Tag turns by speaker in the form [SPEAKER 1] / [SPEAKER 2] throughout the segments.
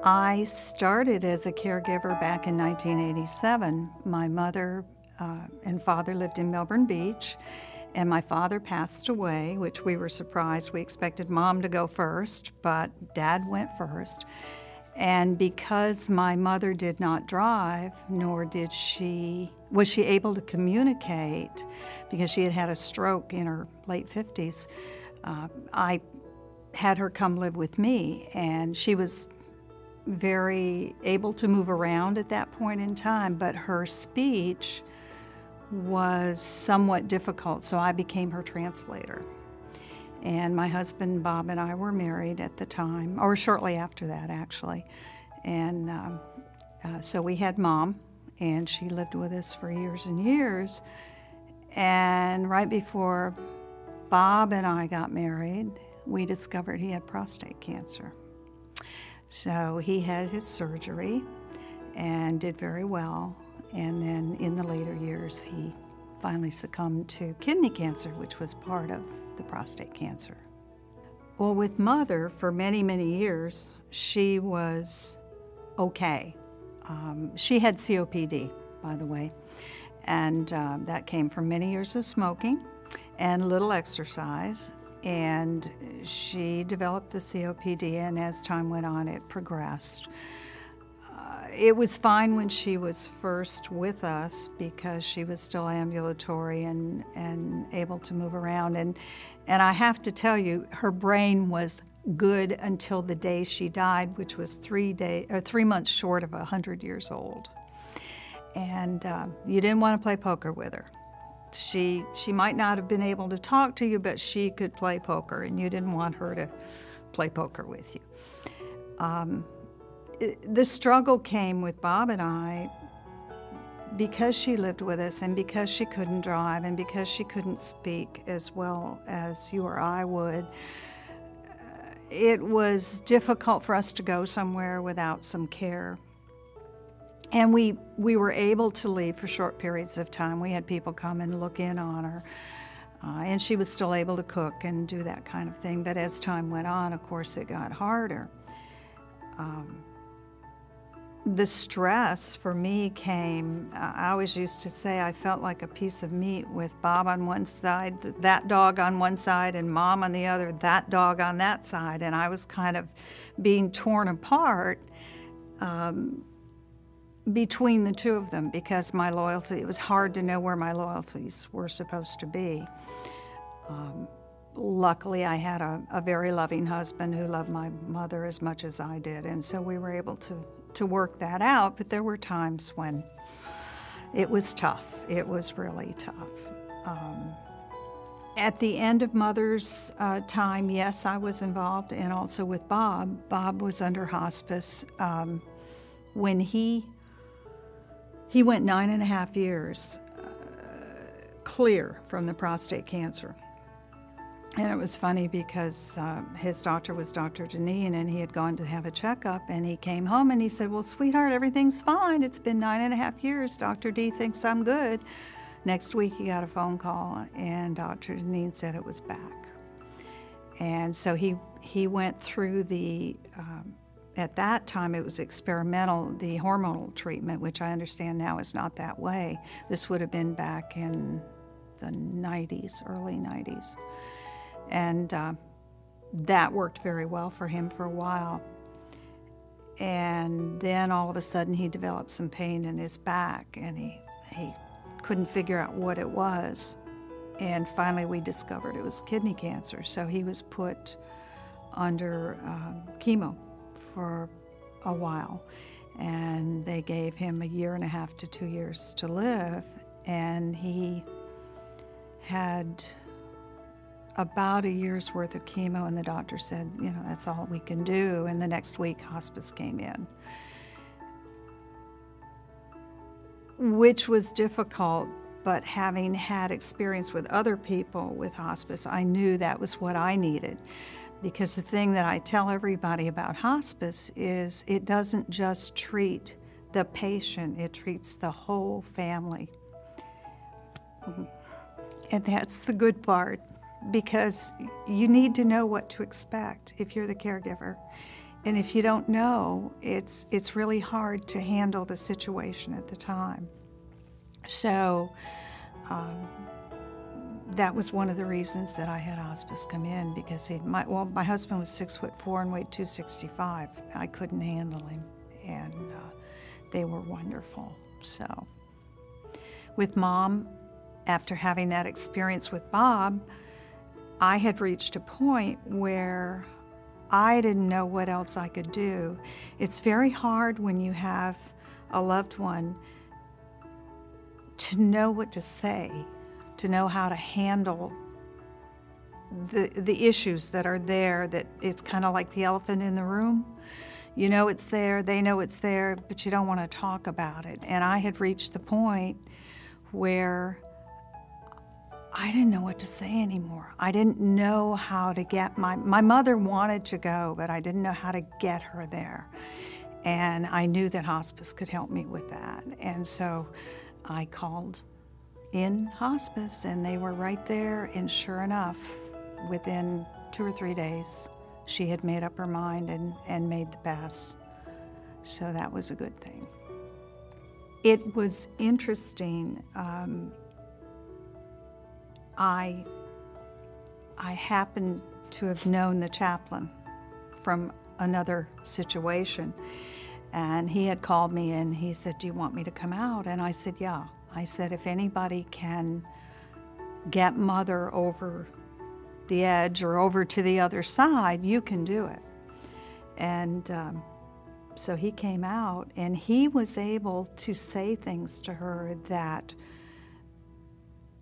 [SPEAKER 1] I started as a caregiver back in 1987. My mother and father lived in Melbourne Beach, and my father passed away, which we were surprised. We expected Mom to go first, but Dad went first. And because my mother did not drive, nor was she able to communicate, because she had had a stroke in her late 50s, I had her come live with me, and she was very able to move around at that point in time, but her speech was somewhat difficult, so I became her translator. And my husband, Bob, and I were married at the time, or shortly after that, actually. And so we had Mom, and she lived with us for years and years. And right before Bob and I got married, we discovered he had prostate cancer. So he had his surgery and did very well. And then in the later years, he finally succumbed to kidney cancer, which was part of the prostate cancer. Well, with Mother, for many, many years, she was okay. She had COPD, by the way, and that came from many years of smoking and little exercise. And she developed the COPD, and as time went on, it progressed. It was fine when she was first with us because she was still ambulatory and able to move around. And I have to tell you, her brain was good until the day she died, which was 3 months short of 100 years old. And you didn't want to play poker with her. She might not have been able to talk to you, but she could play poker, and you didn't want her to play poker with you. The struggle came with Bob and I because she lived with us, and because she couldn't drive, and because she couldn't speak as well as you or I would. It was difficult for us to go somewhere without some care. And we were able to leave for short periods of time. We had people come and look in on her. And she was still able to cook and do that kind of thing. But as time went on, of course, it got harder. The stress for me came, I always used to say I felt like a piece of meat with Bob on one side, that dog on one side, and Mom on the other, that dog on that side. And I was kind of being torn apart between the two of them, because my loyalty, it was hard to know where my loyalties were supposed to be. Luckily, I had a very loving husband who loved my mother as much as I did, and so we were able to work that out, but there were times when it was tough. It was really tough. At the end of Mother's time, yes, I was involved, and also with Bob. Bob was under hospice. When he went 9.5 years clear from the prostate cancer. And it was funny because his doctor was Dr. Deneen, and he had gone to have a checkup, and he came home and he said, "Well, sweetheart, everything's fine. It's been 9.5 years. Dr. D thinks I'm good." Next week he got a phone call, and Dr. Deneen said it was back. And so he went through the, at that time it was experimental, the hormonal treatment, which I understand now is not that way. This would have been back in the 90s, early 90s. And that worked very well for him for a while. And then all of a sudden he developed some pain in his back, and he couldn't figure out what it was. And finally we discovered it was kidney cancer. So he was put under chemo for a while. And they gave him 1.5 to 2 years to live. And he had about a year's worth of chemo, and the doctor said, you know, that's all we can do. And the next week, hospice came in, which was difficult. But having had experience with other people with hospice, I knew that was what I needed. Because the thing that I tell everybody about hospice is it doesn't just treat the patient, it treats the whole family. And that's the good part, because you need to know what to expect if you're the caregiver. And if you don't know, it's really hard to handle the situation at the time. So that was one of the reasons that I had hospice come in, because my husband was 6'4" and weighed 265. I couldn't handle him, and they were wonderful. So with Mom, after having that experience with Bob, I had reached a point where I didn't know what else I could do. It's very hard when you have a loved one to know what to say, to know how to handle the issues that are there, that it's kind of like the elephant in the room. You know it's there, they know it's there, but you don't want to talk about it. And I had reached the point where I didn't know what to say anymore. I didn't know how to get my mother wanted to go, but I didn't know how to get her there. And I knew that hospice could help me with that. And so I called in hospice, and they were right there. And sure enough, within 2 or 3 days, she had made up her mind and made the pass. So that was a good thing. It was interesting. I happened to have known the chaplain from another situation, and he had called me and he said, "Do you want me to come out?" And I said, "Yeah." I said, "If anybody can get Mother over the edge or over to the other side, you can do it." And so he came out, and he was able to say things to her that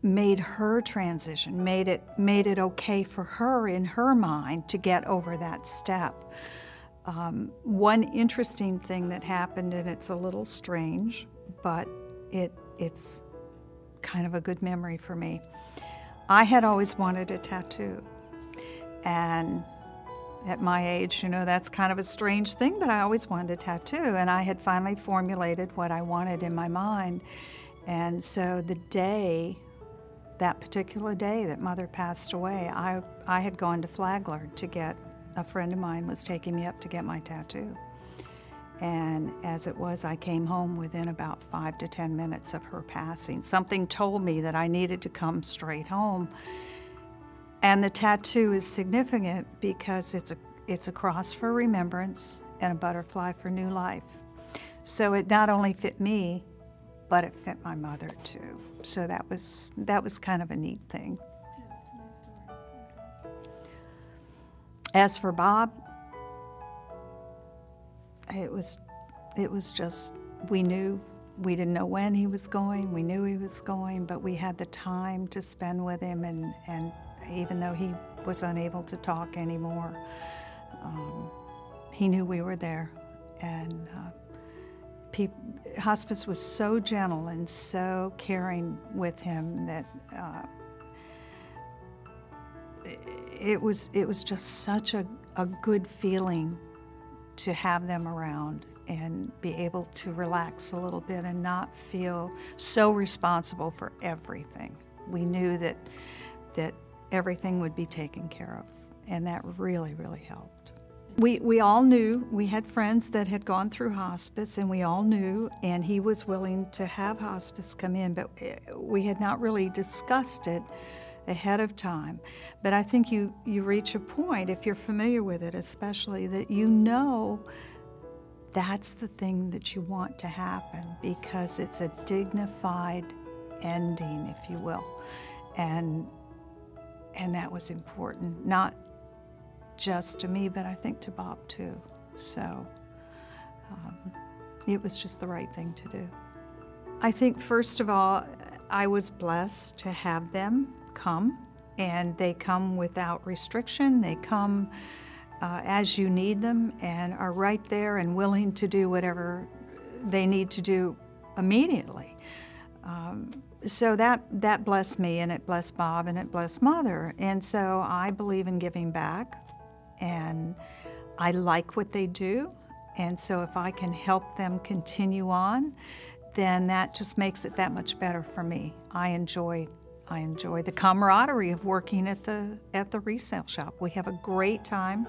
[SPEAKER 1] made her transition, made it okay for her in her mind to get over that step. One interesting thing that happened, and it's a little strange, but it's kind of a good memory for me. I had always wanted a tattoo, and at my age, you know, that's kind of a strange thing, but I always wanted a tattoo, and I had finally formulated what I wanted in my mind. And so that particular day that Mother passed away, I had gone to Flagler to get, a friend of mine was taking me up to get my tattoo. And as it was, I came home within about 5 to 10 minutes of her passing. Something told me that I needed to come straight home. And the tattoo is significant because it's a cross for remembrance and a butterfly for new life. So it not only fit me, but it fit my mother too. So that was kind of a neat thing.
[SPEAKER 2] Yeah, that's a nice story.
[SPEAKER 1] As for Bob, it was just, we didn't know when he was going, we knew he was going, but we had the time to spend with him, and even though he was unable to talk anymore, he knew we were there. And hospice was so gentle and so caring with him that it was just such a good feeling to have them around and be able to relax a little bit and not feel so responsible for everything. We knew that everything would be taken care of, and that really, really helped. We all knew, we had friends that had gone through hospice, and we all knew, and he was willing to have hospice come in, but we had not really discussed it ahead of time. But I think you reach a point, if you're familiar with it especially, that you know that's the thing that you want to happen, because it's a dignified ending, if you will. And that was important, not just to me, but I think to Bob too. So it was just the right thing to do. I think, first of all, I was blessed to have them come, and they come without restriction. They come as you need them and are right there and willing to do whatever they need to do immediately. So that blessed me, and it blessed Bob, and it blessed Mother. And so I believe in giving back, and I like what they do. And so if I can help them continue on, then that just makes it that much better for me. I enjoy the camaraderie of working at the resale shop. We have a great time.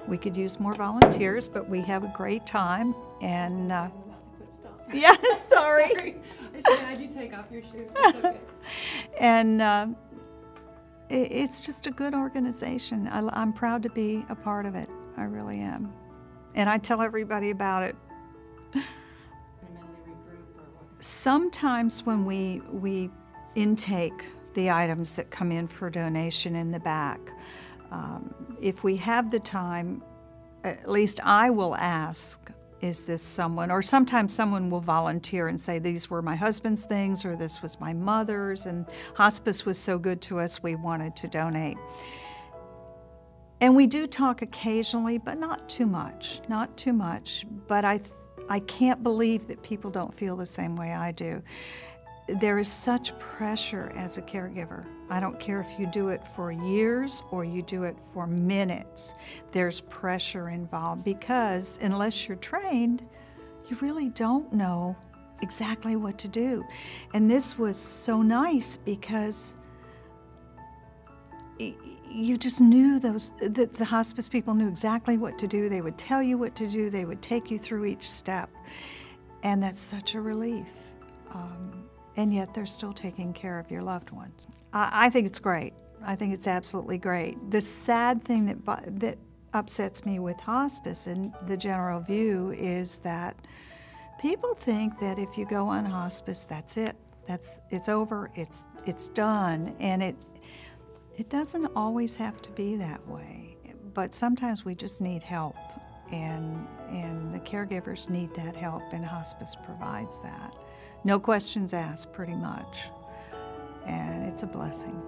[SPEAKER 1] We could use more volunteers, but we have a great time. And
[SPEAKER 2] About the foot stop.
[SPEAKER 1] yeah, sorry.
[SPEAKER 2] Sorry. I should have had you take off your shoes. It's okay.
[SPEAKER 1] And it's just a good organization. I'm proud to be a part of it. I really am. And I tell everybody about it.
[SPEAKER 2] Mentally regroup or what?
[SPEAKER 1] Sometimes when we intake the items that come in for donation in the back, if we have the time, at least I will ask, is this someone, or sometimes someone will volunteer and say, these were my husband's things, or this was my mother's, and hospice was so good to us, we wanted to donate. And we do talk occasionally, but not too much, but I can't believe that people don't feel the same way I do. There is such pressure as a caregiver. I don't care if you do it for years or you do it for minutes. There's pressure involved because unless you're trained, you really don't know exactly what to do. And this was so nice because you just knew that the hospice people knew exactly what to do. They would tell you what to do. They would take you through each step. And that's such a relief. And yet they're still taking care of your loved ones. I think it's great. I think it's absolutely great. The sad thing that upsets me with hospice and the general view is that people think that if you go on hospice, that's it. It's over. It's done. And it doesn't always have to be that way. But sometimes we just need help, and the caregivers need that help, and hospice provides that. No questions asked, pretty much. And it's a blessing.